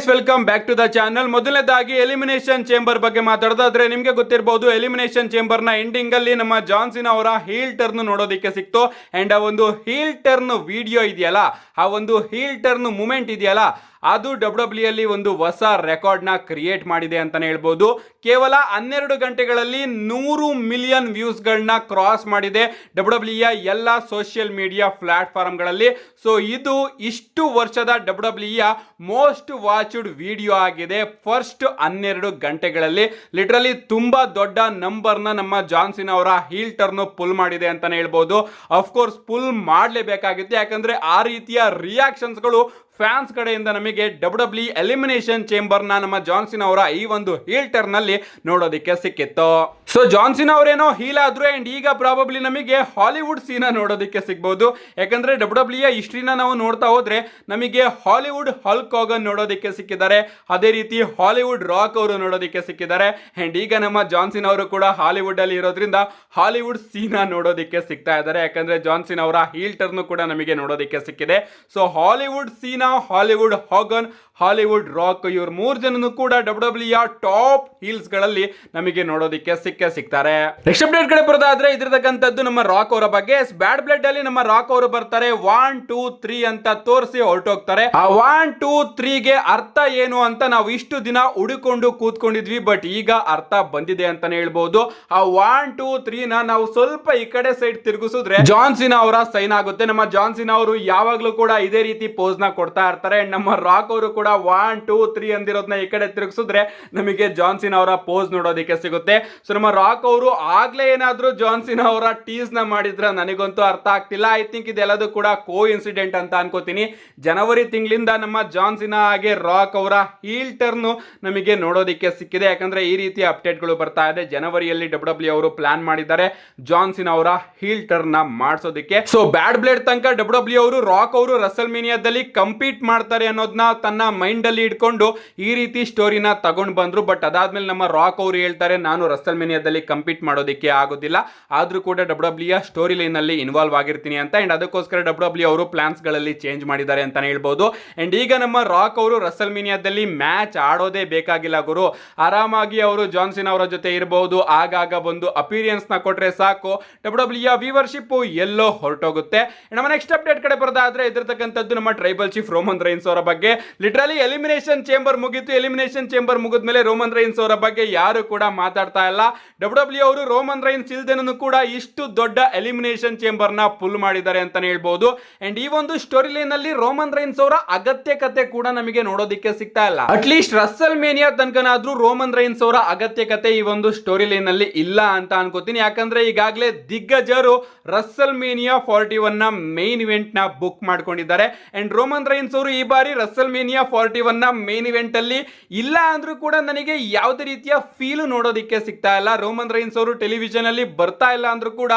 Guys, welcome back to the channel. ಮೊದಲನೇದಾಗಿ elimination chamber ಬಗ್ಗೆ ಮಾತಾಡೋದಾದ್ರೆ ನಿಮಗೆ ಗೊತ್ತಿರಬಹುದು, ಎಲಿಮಿನೇಷನ್ ಚೇಂಬರ್ ನ ಎಂಡಿಂಗ್ ಅಲ್ಲಿ ನಮ್ಮ ಜಾನ್ ಸಿನಾ ಅವರ ಹೀಲ್ ಟರ್ನ್ ನೋಡೋದಕ್ಕೆ ಸಿಕ್ತು. ಅಂಡ್ ಆ ಒಂದು ಹೀಲ್ ಟರ್ನ್ ವಿಡಿಯೋ ಇದೆಯಲ್ಲ, ಆ ಒಂದು ಹೀಲ್ ಟರ್ನ್ ಮೂಮೆಂಟ್ ಇದೆಯಲ್ಲ, ಅದು ಡಬ್ಲ್ಯೂ ಅಲ್ಲಿ ಒಂದು ಹೊಸ ರೆಕಾರ್ಡ್ ನ ಕ್ರಿಯೇಟ್ ಮಾಡಿದೆ ಅಂತಾನೆ ಹೇಳ್ಬೋದು. ಕೇವಲ 12 ಗಂಟೆಗಳಲ್ಲಿ 100 ಮಿಲಿಯನ್ ವ್ಯೂಸ್ ಗಳನ್ನ ಕ್ರಾಸ್ ಮಾಡಿದೆ ಡಬ್ಲ್ಯೂ ಎಲ್ಲ ಸೋಷಿಯಲ್ ಮೀಡಿಯಾ ಪ್ಲಾಟ್ಫಾರ್ಮ್ ಗಳಲ್ಲಿ. ಸೊ ಇದು ಇಷ್ಟು ವರ್ಷದ ಡಬ್ಲ್ಯೂ ಮೋಸ್ಟ್ ವಾಚ್ಡ್ ವಿಡಿಯೋ ಆಗಿದೆ ಫಸ್ಟ್ 12 ಗಂಟೆಗಳಲ್ಲಿ. ಲಿಟರಲಿ ತುಂಬಾ ದೊಡ್ಡ ನಂಬರ್ ನ ನಮ್ಮ ಜಾನ್ ಸಿನಾ ಅವರ ಹೀಲ್ ಟರ್ನ್ ಪುಲ್ ಮಾಡಿದೆ ಅಂತಾನೆ ಹೇಳ್ಬೋದು. ಅಫ್ಕೋರ್ಸ್ ಪುಲ್ ಮಾಡಲೇಬೇಕಾಗಿತ್ತು, ಯಾಕಂದ್ರೆ ಆ ರೀತಿಯ ರಿಯಾಕ್ಷನ್ಸ್ ಗಳು ಫ್ಯಾನ್ಸ್ ಕಡೆಯಿಂದ ನಮಗೆ ಡಬ್ಲ್ಯೂ ಎಲಿಮಿನೇಷನ್ ಚೇಂಬರ್ ನ ನಮ್ಮ ಜಾನ್ ಸಿನಾ ಅವರ ಈ ಒಂದು ಹೀಲ್ ಟರ್ನ್ ನಲ್ಲಿ ನೋಡೋದಕ್ಕೆ ಸಿಕ್ಕಿತ್ತು. ಸೊ ಜಾನ್ ಸಿನಾ ಅವರೇನೋ ಹೀಲ್ ಆದ್ರು, ಅಂಡ್ ಈಗ ಪ್ರಾಬಬ್ಲಿ ನಮಗೆ ಹಾಲಿವುಡ್ ಸೀನಾ ನೋಡೋದಕ್ಕೆ ಸಿಗಬಹುದು. ಯಾಕಂದ್ರೆ ಡಬ್ಲ್ಯೂ ಹಿಸ್ಟ್ರಿನ ನಾವು ನೋಡ್ತಾ ಹೋದ್ರೆ ನಮಗೆ ಹಾಲಿವುಡ್ ಹಲ್ಕ್ ಹೋಗನ್ ನೋಡೋದಕ್ಕೆ ಸಿಕ್ಕಿದ್ದಾರೆ, ಅದೇ ರೀತಿ ಹಾಲಿವುಡ್ ರಾಕ್ ಅವರು ನೋಡೋದಕ್ಕೆ ಸಿಕ್ಕಿದ್ದಾರೆ. ಅಂಡ್ ಈಗ ನಮ್ಮ ಜಾನ್ ಸಿನಾ ಅವರು ಕೂಡ ಹಾಲಿವುಡ್ ಅಲ್ಲಿ ಇರೋದ್ರಿಂದ ಹಾಲಿವುಡ್ ಸೀನಾ ನೋಡೋದಕ್ಕೆ ಸಿಗ್ತಾ ಇದ್ದಾರೆ. ಯಾಕಂದ್ರೆ ಜಾನ್ ಸಿನಾ ಅವರ ಹೀಲ್ ಟರ್ನ್ ಕೂಡ ನಮಗೆ ನೋಡೋದಕ್ಕೆ ಸಿಕ್ಕಿದೆ. ಸೊ ಹಾಲಿವುಡ್ ಸೀನಾ, ಹಾಲಿವುಡ್ ಹಾಗನ್, ಹಾಲಿವುಡ್ ರಾಕ್, ಇವ್ರು 3 ಜನನು ಕೂಡ ಡಬ್ಲ್ಯೂ ಟಾಪ್ ಹೀಲ್ಸ್ ಗಳಲ್ಲಿ ನಮಗೆ ನೋಡೋದಕ್ಕೆ ಸಿಗ್ತಾರೆ. ನೆಕ್ಸ್ಟ್ ಅಪ್ಡೇಟ್ ಕಡೆ ಬರೋದಾದ್ರೆ ಇದ್ರತಕ್ಕಂಥದ್ದು ನಮ್ಮ ರಾಕ್ ಅವರ ಬಗ್ಗೆ. ಬ್ಯಾಡ್ ಬ್ಲಡ್ ಅಲ್ಲಿ ನಮ್ಮ ರಾಕ್ ಅವರು ಬರ್ತಾರೆ, 1 2 3 ಅಂತ ತೋರಿಸಿ ಹೊರಟೋಗ್ತಾರೆ. ಆ 1 2 3 ಗೆ ಅರ್ಥ ಏನು ಅಂತ ನಾವು ಇಷ್ಟು ದಿನ ಹುಡುಕೊಂಡು ಕೂತ್ಕೊಂಡಿದ್ವಿ, ಬಟ್ ಈಗ ಅರ್ಥ ಬಂದಿದೆ ಅಂತಾನೆ ಹೇಳ್ಬಹುದು. ಆ 1 2 3 ನ ನಾವು ಸ್ವಲ್ಪ ಈ ಕಡೆ ಸೈಡ್ ತಿರುಗಿಸಿದ್ರೆ ಜಾನ್ ಸಿನಾ ಅವರ ಸೈನ್ ಆಗುತ್ತೆ. ನಮ್ಮ ಜಾನ್ ಸಿನಾ ಅವರು ಯಾವಾಗ್ಲೂ ಕೂಡ ಇದೇ ರೀತಿ ಪೋಸ್ ನ ಕೊಡ್ತಾ ಇರ್ತಾರೆ. ನಮ್ಮ ರಾಕ್ ಅವರು ಕೂಡ 1 2 3 ಅಂದಿರೋದನ್ನ ಈ ಕಡೆ ತಿರುಗಿಸಿದ್ರೆ ನಮಗೆ ಜಾನ್ ಸಿನಾ ಅವರ ಪೋಸ್ ನೋಡೋದಕ್ಕೆ ಸಿಗುತ್ತೆ. ಸೊ ನಮ್ಮ ರಾಕ್ ಅವರು ಆಗ್ಲೇ ಏನಾದ್ರೂ ಜಾನ್ ಸಿನಾ ಅವರ ಟೀಸ್ ನ ಮಾಡಿದ್ರ ನನಗಂತೂ ಅರ್ಥ ಆಗ್ತಿಲ್ಲ. ಐ ಥಿಂಕ್ ಇದೆಲ್ಲದೂ ಕೂಡ ಕೋ ಇನ್ಸಿಡೆಂಟ್ ಅಂತ ಅನ್ಕೋತೀನಿ. ಜನವರಿ ತಿಂಗಳಿಂದ ನಮ್ಮ ಜಾನ್ ಸಿನಾ ಹಾಗೆ ರಾಕ್ ಅವರ ಹೀಲ್ ಟರ್ನ್ ನಮಗೆ ನೋಡೋದಕ್ಕೆ ಸಿಕ್ಕಿದೆ. ಯಾಕಂದ್ರೆ ಈ ರೀತಿಯ ಅಪ್ಡೇಟ್ ಗಳು ಬರ್ತಾ ಇದೆ. ಜನವರಿಯಲ್ಲಿ ಡಬ್ಲ್ಯೂ ಅವರು ಪ್ಲಾನ್ ಮಾಡಿದ್ದಾರೆ ಜಾನ್ ಸಿನಾ ಅವರ ಹೀಲ್ ಟರ್ನ್ ನ ಮಾಡಿಸೋದಕ್ಕೆ. ಸೊ ಬ್ಯಾಡ್ ಬ್ಲೇಡ್ ತನಕ ಡಬ್ಲ್ಯೂ ಅವರು ರಾಕ್ ಅವರು ರಸಲ್ ಮೇನಿಯಾದಲ್ಲಿ ಕಂಪೀಟ್ ಮಾಡ್ತಾರೆ ಅನ್ನೋದನ್ನ ತನ್ನ ಮೈಂಡ್ ಅಲ್ಲಿ ಇಟ್ಕೊಂಡು ಈ ರೀತಿ ಸ್ಟೋರಿನ ತಗೊಂಡು ಬಂದ್ರು. ಬಟ್ ಅದಾದ್ಮೇಲೆ ನಮ್ಮ ರಾಕ್ ಅವರು ಹೇಳ್ತಾರೆ, ನಾನು ರಸಲ್ ಮೇನಿಯಾದಲ್ಲಿ ಕಂಪೀಟ್ ಮಾಡೋದಕ್ಕೆ ಆಗೋದಿಲ್ಲ, ಆದ್ರೂ ಕೂಡ ಡಬ್ಲ್ಯೂ ಸ್ಟೋರಿ ಲೈನ್ ಅಲ್ಲಿ ಇನ್ವಾಲ್ವ್ ಆಗಿರ್ತೀನಿ ಅಂತ. ಅಂಡ್ ಅದಕ್ಕೋಸ್ಕರ ಡಬ್ಲ್ಯೂ ಅವರು ಪ್ಲಾನ್ಸ್ ಗಳಲ್ಲಿ ಚೇಂಜ್ ಮಾಡಿದ್ದಾರೆ ಅಂತಾನೆ ಹೇಳ್ಬೋದು. ಅಂಡ್ ಈಗ ನಮ್ಮ ರಾಕ್ ಅವರು ರಸಲ್ ಮೇನಿಯಾದಲ್ಲಿ ಮ್ಯಾಚ್ ಆಡೋದೇ ಬೇಕಾಗಿಲ್ಲ ಗುರು, ಆರಾಮಾಗಿ ಅವರು ಜಾನ್ ಸಿನಾ ಅವರ ಜೊತೆ ಇರಬಹುದು. ಆಗಾಗ ಬಂದು ಅಪಿರಿಯನ್ಸ್ ನ ಕೊಟ್ರೆ ಸಾಕು, ಡಬ್ಲ್ಯೂ ವ್ಯೂವರ್ಶಿಪ್ ಎಲ್ಲೋ ಹೊರಟೋಗುತ್ತೆ. ನಮ್ಮ ನೆಕ್ಸ್ಟ್ ಅಪ್ಡೇಟ್ ಕಡೆ ಬರೋದಾದ್ರೆ ಇದ್ರತಕ್ಕಂಥದ್ದು ನಮ್ಮ ಟ್ರೈಬಲ್ ಚೀಫ್ ರೋಮನ್ ರೈನ್ಸ್ ಅವರ ಬಗ್ಗೆ. ಲಿಟರಲಿ ಎಲಿಮಿನೇಷನ್ ಚೇಂಬರ್ ಮುಗಿತು, ಎಲಿಮಿನೇಷನ್ ಚೇಂಬರ್ ಮುಗಿದ್ಮೇಲೆ ರೋಮನ್ ರೈನ್ಸ್ ಅವರ ಬಗ್ಗೆ ಯಾರು ಕೂಡ ಮಾತಾಡ್ತಾ ಇಲ್ಲ. ಡಬ್ಲ್ಯೂ ಅವರು ರೋಮನ್ ರೈನ್ಸ್ ಇಲ್ದೇನೂ ಕೂಡ ಇಷ್ಟು ದೊಡ್ಡ ಎಲಿಮಿನೇಷನ್ ಚೇಂಬರ್ ನ ಪುಲ್ ಮಾಡಿದ್ದಾರೆ ಅಂತಾನೆ ಹೇಳ್ಬಹುದು. ಅಂಡ್ ಈ ಒಂದು ಸ್ಟೋರಿ ಲೈನ್ ಅಲ್ಲಿ ರೋಮನ್ ರೈನ್ಸ್ ಅವರ ಅಗತ್ಯಕತೆ ಕೂಡ ನಮಗೆ ನೋಡೋದಕ್ಕೆ ಸಿಗ್ತಾ ಇಲ್ಲ. ಅಟ್ಲೀಸ್ಟ್ ರಸಲ್ ಮೇನಿಯಾ ತನಕನಾದ್ರೂ ರೋಮನ್ ರೈನ್ಸ್ ಅವರ ಅಗತ್ಯಕತೆ ಈ ಒಂದು ಸ್ಟೋರಿ ಲೈನ್ ಅಲ್ಲಿ ಇಲ್ಲ ಅಂತ ಅನ್ಕೋತೀನಿ. ಯಾಕಂದ್ರೆ ಈಗಾಗಲೇ ದಿಗ್ಗಜರು ರಸಲ್ ಮೇನಿಯಾ 41 ನ ಮೇನ್ ಇವೆಂಟ್ ನ ಬುಕ್ ಮಾಡ್ಕೊಂಡಿದ್ದಾರೆ. ಅಂಡ್ ರೋಮನ್ ರೈನ್ಸ್ ಅವರು ಈ ಬಾರಿ ರಸಲ್ ಮೇನಿಯಾ 41 ನ ಮೇನ್ ಇವೆಂಟ್ ಅಲ್ಲಿ ಇಲ್ಲ ಅಂದ್ರೂ ಕೂಡ ನನಗೆ ಯಾವುದೇ ರೀತಿಯ ಫೀಲ್ ನೋಡೋದಕ್ಕೆ ಸಿಗ್ತಾ ಇಲ್ಲ. ರೋಮನ್ ರೈನ್ಸ್ ಅವರು ಟೆಲಿವಿಷನ್ ಅಲ್ಲಿ ಬರ್ತಾ ಇಲ್ಲ ಅಂದ್ರೂ ಕೂಡ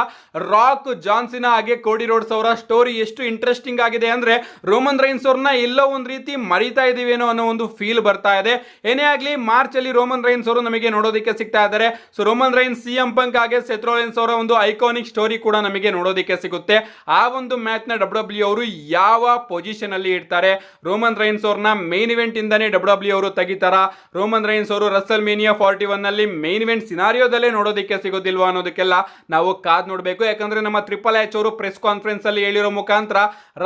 ರಾಕ್, ಜಾನ್ ಸಿನಾ ಹಾಗೆ ಕೋಡಿ ರೋಡ್ಸ್ ಅವರ ಸ್ಟೋರಿ ಎಷ್ಟು ಇಂಟ್ರೆಸ್ಟಿಂಗ್ ಆಗಿದೆ ಅಂದ್ರೆ ರೋಮನ್ ರೈನ್ಸ್ ಅವ್ರನ್ನ ಎಲ್ಲೋ ಒಂದ್ ರೀತಿ ಮರಿತಾ ಇದೀವೇನೋ ಅನ್ನೋ ಒಂದು ಫೀಲ್ ಬರ್ತಾ ಇದೆ. ಏನೇ ಆಗ್ಲಿ ಮಾರ್ಚ್ ಅಲ್ಲಿ ರೋಮನ್ ರೈನ್ಸ್ ಅವರು ನಮಗೆ ನೋಡೋದಕ್ಕೆ ಸಿಗ್ತಾ ಇದ್ದಾರೆ. ಸೊ ರೋಮನ್ ರೈನ್ಸ್ ಸಿಎಂ ಪಂಕ್ ಹಾಗೆ ಸೆತ್ ರೋಲೆನ್ಸ್ ಅವರ ಒಂದು ಐಕಾನಿಕ್ ಸ್ಟೋರಿ ಕೂಡ ನಮಗೆ ನೋಡೋದಕ್ಕೆ ಸಿಗುತ್ತೆ. ಆ ಒಂದು ಮ್ಯಾಚ್ ನ ಡಬ್ಲ್ಯೂ ಅವರು ಯಾವ ಪೊಸಿಷನ್ ಅಲ್ಲಿ ಇರ್ತಾರೆ, ರೋಮನ್ ರೈನ್ಸ್ ಅವ್ರನ್ನ ಮೇನ್ ಇವೆಂಟ್ ಇಂದಾನೆ ಡಬ್ಲ್ಯೂ ಅವರು ತೆಗಿತಾರ, ರೋಮನ್ ರೈನ್ಸ್ ಅವರು ರಸಲ್ ಮೇನಿಯಾ 41 ನಲ್ಲಿ ಮೇನ್ ಇವೆಂಟ್ ಸಿನಾರಿಯೋದಲ್ಲೇ ನೋಡೋದಕ್ಕೆ ಸಿಗೋದಿಲ್ವಾ ಅನ್ನೋದಕ್ಕೆಲ್ಲ ನಾವು ಕಾದ್ ನೋಡಬೇಕು. ಯಾಕಂದ್ರೆ ನಮ್ಮ ಟ್ರಿಪಲ್ ಎಚ್ ಅವರು ಪ್ರೆಸ್ ಕಾನ್ಫರೆನ್ಸ್ ಅಲ್ಲಿ ಹೇಳಿರೋ ಮುಖಾಂತರ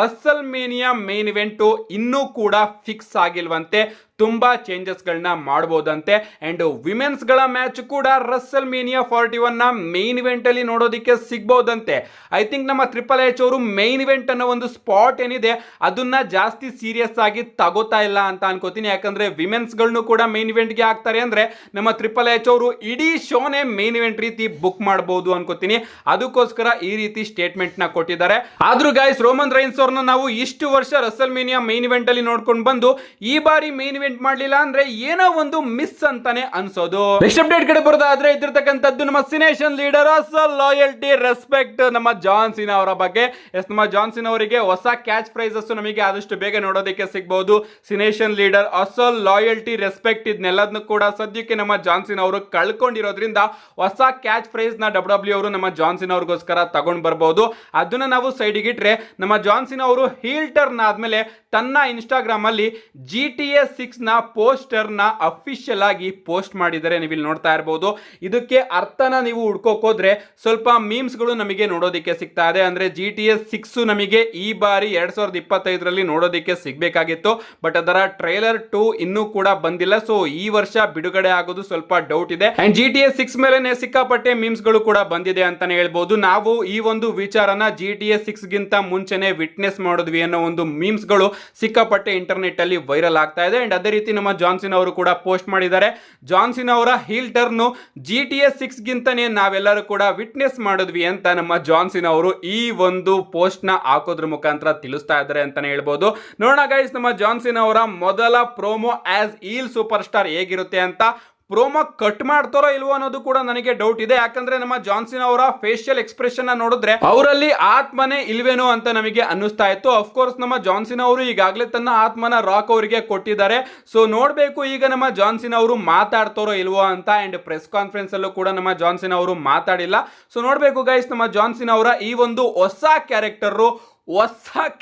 ರಸಲ್ ಮೇನಿಯಾ ಮೇನ್ ಇವೆಂಟ್ ಇನ್ನೂ ಕೂಡ ಫಿಕ್ಸ್ ಆಗಿಲ್ವಂತೆ, ತುಂಬಾ ಚೇಂಜಸ್ ಗಳನ್ನ ಮಾಡಬಹುದಂತೆ. ಅಂಡ್ ವಿಮೆನ್ಸ್ ಗಳ ಮ್ಯಾಚ್ ಕೂಡ ರಸಲ್ ಮೇನಿಯಾ 41 ನ ಮೇನ್ ಇವೆಂಟ್ ಅಲ್ಲಿ ನೋಡೋದಕ್ಕೆ ಸಿಗಬಹುದಂತೆ. ಐ ಥಿಂಕ್ ನಮ್ಮ ಟ್ರಿಪಲ್ ಎಚ್ ಅವರು ಮೇನ್ ಇವೆಂಟ್ ಅನ್ನೋ ಒಂದು ಸ್ಪಾಟ್ ಏನಿದೆ ಅದನ್ನ ಜಾಸ್ತಿ ಸೀರಿಯಸ್ ಆಗಿ ತಗೋತಾ ಇಲ್ಲ ಅಂತ ಅನ್ಕೋತೀನಿ. ಯಾಕಂದ್ರೆ ವಿಮೆನ್ಸ್ ಗಳನ್ನು ಕೂಡ ಮೇನ್ ಇವೆಂಟ್ ಗೆ ಹಾಕ್ತಾರೆ ಅಂದ್ರೆ ನಮ್ಮ ಟ್ರಿಪಲ್ ಎಚ್ ಅವರು ಇಡೀ ಶೋನೇ ಮೇನ್ ಇವೆಂಟ್ ರೀತಿ ಬುಕ್ ಮಾಡಬಹುದು ಅನ್ಕೋತೀನಿ. ಅದಕ್ಕೋಸ್ಕರ ಈ ರೀತಿ ಸ್ಟೇಟ್ಮೆಂಟ್ ನ ಕೊಟ್ಟಿದ್ದಾರೆ. ಆದ್ರೂ ಗೈಸ್, ರೋಮನ್ ರೈನ್ಸ್ ಅವ್ರನ್ನ ನಾವು ಇಷ್ಟು ವರ್ಷ ರಸಲ್ ಮೇನಿಯಾ ಮೇನ್ ಇವೆಂಟ್ ಅಲ್ಲಿ ನೋಡ್ಕೊಂಡು ಬಂದು ಈ ಬಾರಿ ಮೇನ್ ಇವೆಂಟ್ ಮಾಡಲಿಲ್ಲ ಅಂದ್ರೆ ಏನೋ ಒಂದು ಮಿಸ್ ಅಂತಾನೆ ಅನ್ಸೋದು. ನೆಕ್ಸ್ಟ್ ಅಪ್ಡೇಟ್ ಕಡೆ ಬರೋದಾದ್ರೆ ಇದ್ರತಕ್ಕಂಥದ್ದು ನಮ್ಮ ಸಿನೇಷನ್ ಲೀಡರ್ ಅಸಲ್ ಲಾಯಲ್ಟಿ ರೆಸ್ಪೆಕ್ಟ್ ನಮ್ಮ ಜಾನ್ ಸಿನಾ ಅವರ ಬಗ್ಗೆ. ನಮ್ಮ ಜಾನ್ ಸಿನಾ ಅವರಿಗೆ ಹೊಸ ಕ್ಯಾಚ್ ಪ್ರೈಸಸ್ ನಮಗೆ ಆದಷ್ಟು ಬೇಗ ನೋಡೋದಕ್ಕೆ ಸಿಗಬಹುದು. ಸಿನೇಷನ್ ಲೀಡರ್, ಅಸಲ್ ಲಾಯಲ್ಟಿ, ರೆಸ್ಪೆಕ್ಟ್ ಇದನ್ನೆಲ್ಲದನ್ನು ಕೂಡ ಸದ್ಯಕ್ಕೆ ನಮ್ಮ ಜಾನ್ ಸಿನಾ ಅವರು ಕಳ್ಕೊಂಡಿರೋದ್ರಿಂದ ಹೊಸ ಕ್ಯಾಚ್ ಪ್ರೈಸ್ ನ ಡಬ್ಲ್ಯೂ ಅವರು ನಮ್ಮ ಜಾನ್ ಸಿನಾ ಅವ್ರಿಗೋಸ್ಕರ ತಗೊಂಡ್ ಬರಬಹುದು. ಅದನ್ನ ನಾವು ಸೈಡ್ ಗಿಟ್ರೆ ನಮ್ಮ ಜಾನ್ ಸಿನಾ ಅವರು ಹೀಲ್ ಟರ್ನ್ ಆದ್ಮೇಲೆ ತನ್ನ ಇನ್ಸ್ಟಾಗ್ರಾಮ್ ಅಲ್ಲಿ GTA 6 ನ ಪೋಸ್ಟರ್ ನ ಅಫಿಷಿಯಲ್ ಆಗಿ ಪೋಸ್ಟ್ ಮಾಡಿದರೆ ನೀವು ಇಲ್ಲಿ ನೋಡ್ತಾ ಇರಬಹುದು. ಇದಕ್ಕೆ ಅರ್ಥನ ನೀವು ಹುಡ್ಕೋಕ್ ಹೋದ್ರೆ ಸ್ವಲ್ಪ ಮೀಮ್ಸ್ ಗಳು ನಮಗೆ ನೋಡೋದಿಕ್ಕೆ ಸಿಗ್ತಾ ಇದೆ. ಅಂದ್ರೆ GTA 6 ನಮಗೆ ಈ ಬಾರಿ 2025ರಲ್ಲಿ ನೋಡೋದಿಕ್ಕೆ ಸಿಗ್ಬೇಕಾಗಿತ್ತು, ಬಟ್ ಅದರ ಟ್ರೈಲರ್ 2 ಇನ್ನೂ ಕೂಡ ಬಂದಿಲ್ಲ. ಸೊ ಈ ವರ್ಷ ಬಿಡುಗಡೆ ಆಗೋದು ಸ್ವಲ್ಪ ಡೌಟ್ ಇದೆ. ಅಂಡ್ GTA 6 ಮೇಲೆ ಸಿಕ್ಕಾಪಟ್ಟೆ ಮೀಮ್ಸ್ ಗಳು ಕೂಡ ಬಂದಿದೆ ಅಂತಾನೆ ಹೇಳ್ಬಹುದು. ನಾವು ಈ ಒಂದು ವಿಚಾರನ GTA 6 ಗಿಂತ ಮುಂಚೆನೆ ವಿಟ್ನೆಸ್ ಮಾಡಿದ್ವಿ ಅನ್ನೋ ಒಂದು ಮೀಮ್ಸ್ ಗಳು ಸಿಕ್ಕಾಪಟ್ಟೆ ಇಂಟರ್ನೆಟ್ ಅಲ್ಲಿ ವೈರಲ್ ಆಗ್ತಾ ಇದೆ. ಅಂಡ್ ಅದೇ ರೀತಿ ನಮ್ಮ ಜಾನ್ ಸೀನಾ ಅವರು ಕೂಡ ಪೋಸ್ಟ್ ಮಾಡಿದ್ದಾರೆ. ಜಾನ್ ಸೀನಾ ಅವರ ಹೀಲ್ ಟರ್ನ್ GTA 6 ಗಿಂತನೇ ನಾವೆಲ್ಲರೂ ಕೂಡ ವಿಟ್ನೆಸ್ ಮಾಡಿದ್ವಿ ಅಂತ ನಮ್ಮ ಜಾನ್ ಸೀನಾ ಅವರು ಈ ಒಂದು ಪೋಸ್ಟ್ ನ ಹಾಕೋದ್ರ ಮುಖಾಂತರ ತಿಳಿಸ್ತಾ ಇದ್ದಾರೆ ಅಂತಾನೆ ಹೇಳ್ಬೋದು. ನೋಡೋಣ ಗೈಸ್, ನಮ್ಮ ಜಾನ್ ಸೀನಾ ಅವರ ಮೊದಲ promo as heel superstar ಹೇಗಿರುತ್ತೆ ಅಂತ. ಪ್ರೋಮೋ ಕಟ್ ಮಾಡ್ತಾರೋ ಇಲ್ವೋ ಅನ್ನೋದು ಕೂಡ ನನಗೆ ಡೌಟ್ ಇದೆ. ಯಾಕಂದ್ರೆ ನಮ್ಮ ಜಾನ್ ಸೀನಾ ಅವರ ಫೇಶಿಯಲ್ ಎಕ್ಸ್ಪ್ರೆಷನ್ ನೋಡಿದ್ರೆ ಅವರಲ್ಲಿ ಆತ್ಮನೇ ಇಲ್ವೇನೋ ಅಂತ ನಮಗೆ ಅನ್ನಿಸ್ತಾ ಇತ್ತು. ಅಫ್ಕೋರ್ಸ್ ನಮ್ಮ ಜಾನ್ ಸೀನಾ ಅವರು ಈಗಾಗಲೇ ತನ್ನ ಆತ್ಮನ ರಾಕ್ ಅವರಿಗೆ ಕೊಟ್ಟಿದ್ದಾರೆ. ಸೊ ನೋಡ್ಬೇಕು ಈಗ ನಮ್ಮ ಜಾನ್ ಸೀನಾ ಅವರು ಮಾತಾಡ್ತಾರೋ ಇಲ್ವೋ ಅಂತ. ಅಂಡ್ ಪ್ರೆಸ್ ಕಾನ್ಫರೆನ್ಸ್ ಅಲ್ಲೂ ಕೂಡ ನಮ್ಮ ಜಾನ್ ಸೀನಾ ಅವರು ಮಾತಾಡಿಲ್ಲ. ಸೊ ನೋಡ್ಬೇಕು ಗೈಸ್, ನಮ್ಮ ಜಾನ್ ಸೀನಾ ಅವರ ಈ ಒಂದು ಹೊಸ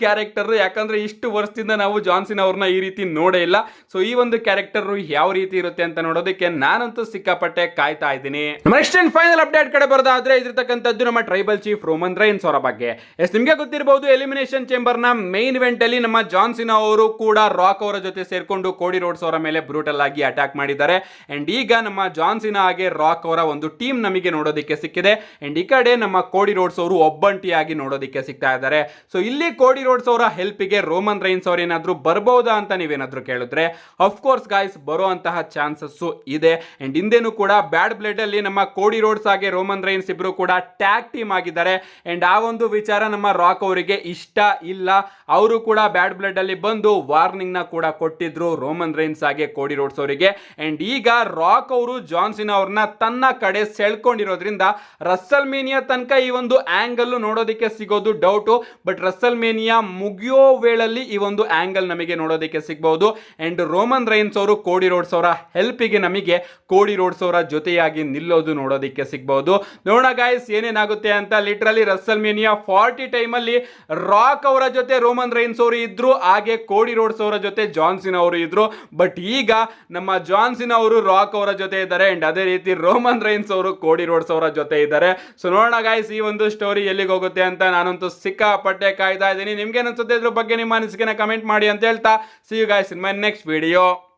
ಕ್ಯಾರೆಕ್ಟರ್, ಯಾಕಂದ್ರೆ ಇಷ್ಟು ವರ್ಷದಿಂದ ನಾವು ಜಾನ್ ಸೀನಾ ಅವ್ರನ್ನ ಈ ರೀತಿ ನೋಡೇ ಇಲ್ಲ. ಸೊ ಈ ಒಂದು ಕ್ಯಾರೆಕ್ಟರ್ ಯಾವ ರೀತಿ ಇರುತ್ತೆ ಅಂತ ನೋಡೋದಕ್ಕೆ ನಾನಂತೂ ಸಿಕ್ಕಾಪಟ್ಟೆ ಕಾಯ್ತಾ ಇದ್ದೀನಿ. ನೆಕ್ಸ್ಟ್ ಅಂಡ್ ಫೈನಲ್ ಅಪ್ಡೇಟ್ ಕಡೆ ಬರೋದಾದ್ರೆ ಇದಿರ್ತಕ್ಕಂಥದ್ದು ನಮ್ಮ ಟ್ರೈಬಲ್ ಚೀಫ್ ರೋಮನ್ ರೈನ್ಸ್ ಅವರ ಬಗ್ಗೆ. ನಿಮ್ಗೆ ಗೊತ್ತಿರಬಹುದು, ಎಲಿಮಿನೇಷನ್ ಚೇಂಬರ್ ನ ಮೇನ್ ಇವೆಂಟ್ ಅಲ್ಲಿ ನಮ್ಮ ಜಾನ್ ಸೀನಾ ಅವರು ಕೂಡ ರಾಕ್ ಅವರ ಜೊತೆ ಸೇರ್ಕೊಂಡು ಕೋಡಿ ರೋಡ್ಸ್ ಅವರ ಮೇಲೆ ಬ್ರೂಟಲ್ ಆಗಿ ಅಟ್ಯಾಕ್ ಮಾಡಿದ್ದಾರೆ. ಅಂಡ್ ಈಗ ನಮ್ಮ ಜಾನ್ ಸೀನಾ ಹಾಗೆ ರಾಕ್ ಅವರ ಒಂದು ಟೀಮ್ ನಮಗೆ ನೋಡೋದಕ್ಕೆ ಸಿಕ್ಕಿದೆ. ಅಂಡ್ ಈ ಕಡೆ ನಮ್ಮ ಕೋಡಿ ರೋಡ್ಸ್ ಅವರು ಒಬ್ಬಂಟಿಯಾಗಿ ನೋಡೋದಕ್ಕೆ ಸಿಗ್ತಾ ಇದ್ದಾರೆ. ಸೊ ಇಲ್ಲಿ ಕೋಡಿ ರೋಡ್ಸ್ ಅವರ ಹೆಲ್ಪಿಗೆ ರೋಮನ್ ರೈನ್ಸ್ ಅವರು ಏನಾದ್ರು ಬರಬಹುದಾ ಅಂತ ನೀವೇನಾದ್ರೂ ಕೇಳಿದ್ರೆ ಅಫ್ಕೋರ್ಸ್ ಗಾಯ್ಸ್ ಬರುವಂತಹ ಚಾನ್ಸಸ್ ಇದೆ. ಅಂಡ್ ಹಿಂದೆನೂ ಕೂಡ ಬ್ಯಾಡ್ ಬ್ಲಡ್ ಅಲ್ಲಿ ನಮ್ಮ ಕೋಡಿ ರೋಡ್ಸ್ ಹಾಗೆ ರೋಮನ್ ರೈನ್ಸ್ ಇಬ್ರು ಕೂಡ ಟ್ಯಾಗ್ ಟೀಮ್ ಆಗಿದ್ದಾರೆ. ಅಂಡ್ ಆ ಒಂದು ವಿಚಾರ ನಮ್ಮ ರಾಕ್ ಅವರಿಗೆ ಇಷ್ಟ ಇಲ್ಲ. ಅವರು ಕೂಡ ಬ್ಯಾಡ್ ಬ್ಲಡ್ ಅಲ್ಲಿ ಬಂದು ವಾರ್ನಿಂಗ್ ನ ಕೂಡ ಕೊಟ್ಟಿದ್ರು ರೋಮನ್ ರೈನ್ಸ್ ಹಾಗೆ ಕೋಡಿ ರೋಡ್ಸ್ ಅವರಿಗೆ. ಅಂಡ್ ಈಗ ರಾಕ್ ಅವರು ಜಾನ್ ಸೀನಾ ಅವ್ರನ್ನ ತನ್ನ ಕಡೆ ಸೆಳ್ಕೊಂಡಿರೋದ್ರಿಂದ ರಸ್ಸಲ್ ಮೇನಿಯಾ ತನಕ ಈ ಒಂದು ಆಂಗಲ್ ನೋಡೋದಕ್ಕೆ ಸಿಗೋದು ಡೌಟ್. ಬಟ್ ರಸ್ಸಲ್ ಮೇನಿಯಾ ಮುಗಿಯೋ ವೇಳಲ್ಲಿ ಈ ಒಂದು ಆಂಗಲ್ ನಮಗೆ ನೋಡೋದಕ್ಕೆ ಸಿಗಬಹುದು. ಅಂಡ್ ರೋಮನ್ ರೈನ್ಸ್ ಅವರು ಕೋಡಿ ರೋಡ್ಸ್ ಅವರ ಹೆಲ್ಪಿಗೆ ನಮಗೆ ಕೋಡಿ ರೋಡ್ಸ್ ಅವರ ಜೊತೆಯಾಗಿ ನಿಲ್ಲೋದು ನೋಡೋದಕ್ಕೆ ಸಿಗಬಹುದು. ನೋಡೋಣ ಗಾಯ್ಸ್ ಏನೇನಾಗುತ್ತೆ ಅಂತ. ಲಿಟ್ರಲಿ ರಸ್ಸಲ್ ಮೇನಿಯಾ 40 ಟೈಮಲ್ಲಿ ರಾಕ್ ಅವರ ಜೊತೆ ರೋಮನ್ ರೈನ್ಸ್ ಅವರು ಇದ್ರು, ಹಾಗೆ ಕೋಡಿ ರೋಡ್ಸ್ ಅವರ ಜೊತೆ ಜಾನ್ ಸೀನಾ ಅವರು ಇದ್ರು. ಬಟ್ ಈಗ ನಮ್ಮ ಜಾನ್ ಸೀನಾ ಅವರು ರಾಕ್ ಅವರ ಜೊತೆ ಇದ್ದಾರೆ. ಅಂಡ್ ಅದೇ ರೀತಿ ರೋಮನ್ ರೈನ್ಸ್ ಅವರು ಕೋಡಿ ರೋಡ್ಸ್ ಅವರ ಜೊತೆ ಇದ್ದಾರೆ. ಸೊ ನೋಡೋಣ ಗಾಯ್ಸ್ ಈ ಒಂದು ಸ್ಟೋರಿ ಎಲ್ಲಿಗೆ ಹೋಗುತ್ತೆ ಅಂತ. ನಾನಂತೂ ಸಿಕ್ಕಾಪಟ್ಟೆ ಕಾಯ್ತಾ ಇದ್ದೀನಿ. ನಿಮ್ಗೆ ಅನ್ಸುತ್ತೆ ಇದ್ರ ಬಗ್ಗೆ ನಿಮ್ಮ ಅನಿಸಿಕೆನ ಕಮೆಂಟ್ ಮಾಡಿ ಅಂತ ಹೇಳ್ತಾ, see you guys in my next video.